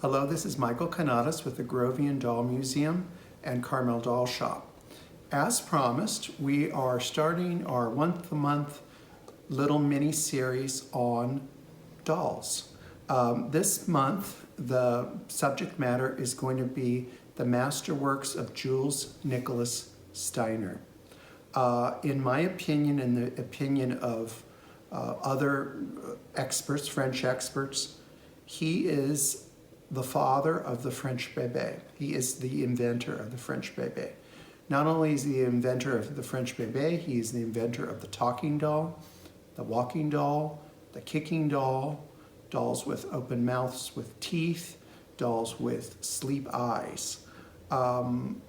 Hello, this is Michael Canadas with the Grovian Doll Museum and Carmel Doll Shop. As promised, we are starting our once-a-month little mini-series on dolls. This month, the subject matter is going to be the masterworks of Jules Nicolas Steiner. In my opinion, and the opinion of other experts, French experts, he is the father of the French Bébé. He is the inventor of the French Bébé. Not only is he the inventor of the French Bébé, he is the inventor of the talking doll, the walking doll, the kicking doll, dolls with open mouths with teeth, dolls with sleep eyes, and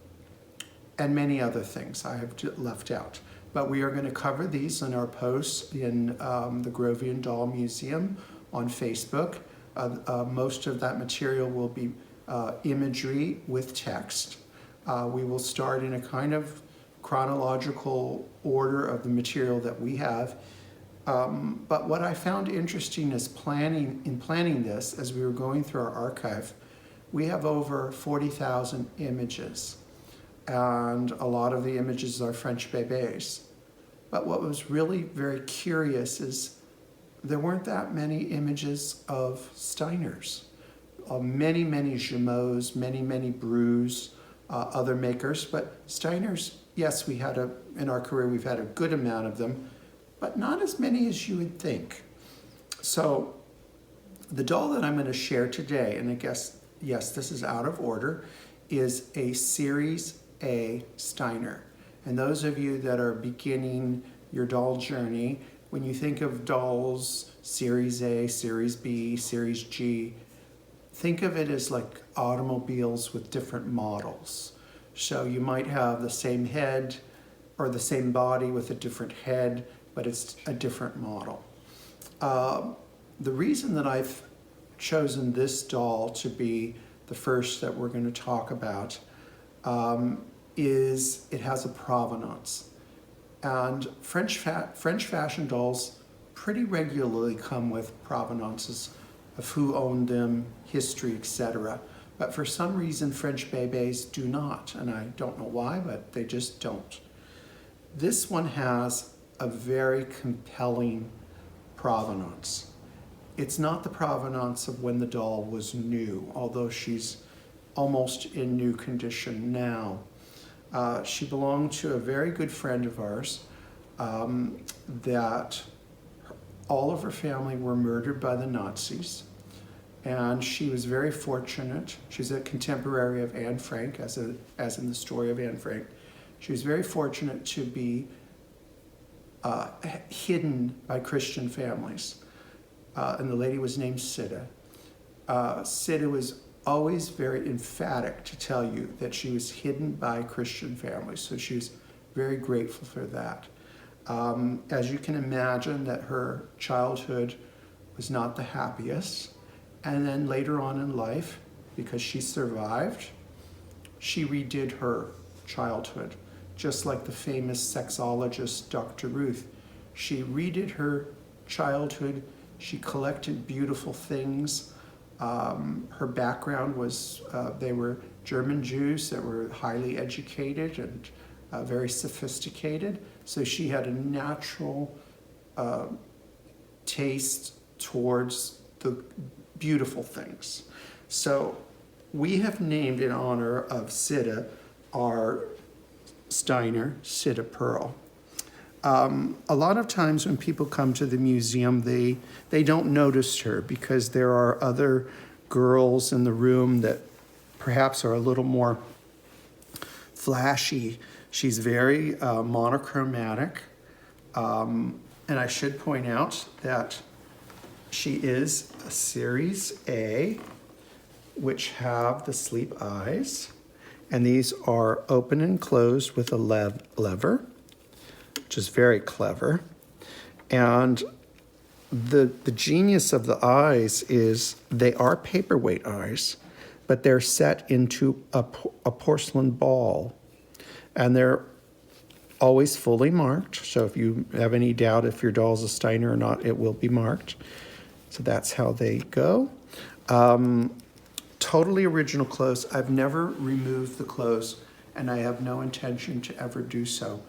many other things I have left out. But we are going to cover these in our posts in the Grovian Doll Museum on Facebook. Most of that material will be imagery with text. We will start in a kind of chronological order of the material that we have. But what I found interesting is planning this, as we were going through our archive, we have over 40,000 images. And a lot of the images are French bébés. But what was really very curious is there weren't that many images of Steiners. Many Jumeaux, many Brews, other makers, but Steiners, yes, in our career we've had a good amount of them, but not as many as you would think. So the doll that I'm going to share today, and I guess, yes, this is out of order, is a Series A Steiner. And those of you that are beginning your doll journey, when you think of dolls, Series A, Series B, Series G, think of it as like automobiles with different models. So you might have the same head or the same body with a different head, but it's a different model. The reason that I've chosen this doll to be the first that we're going to talk about is it has a provenance. And French fashion dolls pretty regularly come with provenances of who owned them, history, etc. But for some reason, French bébés do not, and I don't know why, but they just don't. This one has a very compelling provenance. It's not the provenance of when the doll was new, although she's almost in new condition now. She belonged to a very good friend of ours that all of her family were murdered by the Nazis, and she was very fortunate. She's a contemporary of Anne Frank, as in the story of Anne Frank. She was very fortunate to be hidden by Christian families, and the lady was named Sida. Sida was always very emphatic to tell you that she was hidden by Christian families, so she was very grateful for that. As you can imagine, that her childhood was not the happiest, and then later on in life, because she survived, she redid her childhood, just like the famous sexologist Dr. Ruth. She redid her childhood, she collected beautiful things. Her background was, they were German Jews that were highly educated and very sophisticated. So she had a natural taste towards the beautiful things. So we have named in honor of Sida our Steiner Sida Pearl. A lot of times when people come to the museum, they don't notice her because there are other girls in the room that perhaps are a little more flashy. She's very monochromatic. And I should point out that she is a Series A, which have the sleep eyes. And these are open and closed with a lever, which is very clever. And the genius of the eyes is they are paperweight eyes, but they're set into a porcelain ball. And they're always fully marked. So if you have any doubt if your doll's a Steiner or not, it will be marked. So that's how they go. totally original clothes. I've never removed the clothes, and I have no intention to ever do so,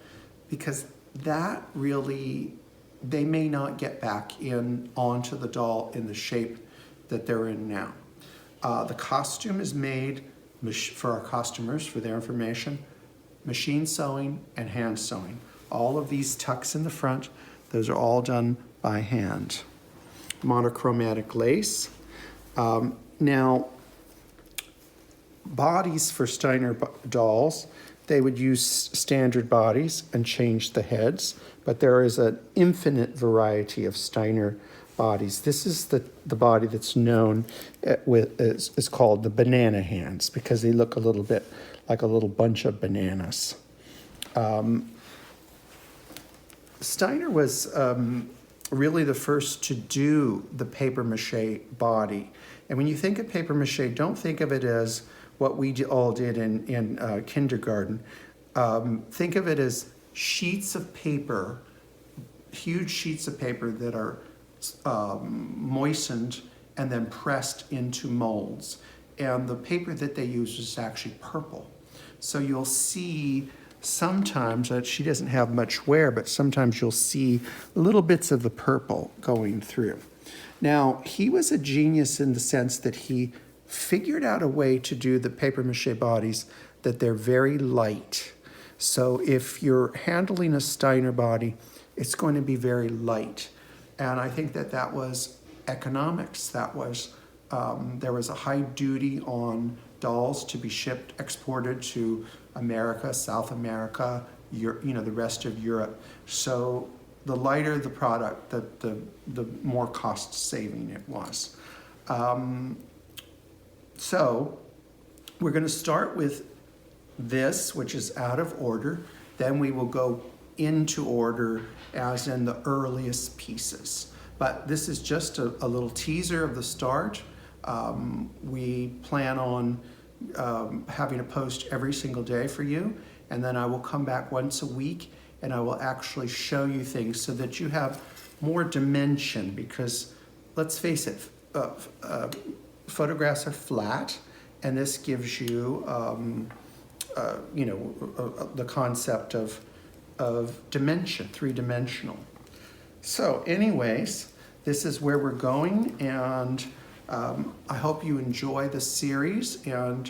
because that really, they may not get back in onto the doll in the shape that they're in now. The costume is made, for our customers, for their information, machine sewing and hand sewing. All of these tucks in the front, those are all done by hand. Monochromatic lace. Now, bodies for Steiner dolls, they would use standard bodies and change the heads, but there is an infinite variety of Steiner bodies. This is the body that's known is called the banana hands, because they look a little bit like a little bunch of bananas. Steiner was really the first to do the papier-mâché body. And when you think of papier-mâché, don't think of it as what we all did in kindergarten. Think of it as sheets of paper, huge sheets of paper that are moistened and then pressed into molds. And the paper that they use is actually purple. So you'll see sometimes that she doesn't have much wear, but sometimes you'll see little bits of the purple going through. Now, he was a genius in the sense that he figured out a way to do the papier-mâché bodies that they're very light. So if you're handling a Steiner body, it's going to be very light. And I think that was economics. That was, there was a high duty on dolls to be shipped, exported to America, South America, the rest of Europe. So the lighter the product, the more cost saving it was. So we're going to start with this, which is out of order. Then we will go into order as in the earliest pieces. But this is just a little teaser of the start. We plan on having a post every single day for you, and then I will come back once a week and I will actually show you things so that you have more dimension, because let's face it, photographs are flat, and this gives you the concept of dimension, three-dimensional. So anyways, this is where we're going, and I hope you enjoy the series, and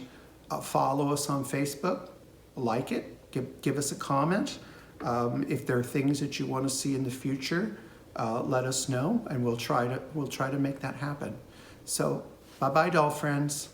follow us on Facebook, like it, give us a comment. If there are things that you want to see in the future, let us know, and we'll try to make that happen. So bye-bye, doll friends.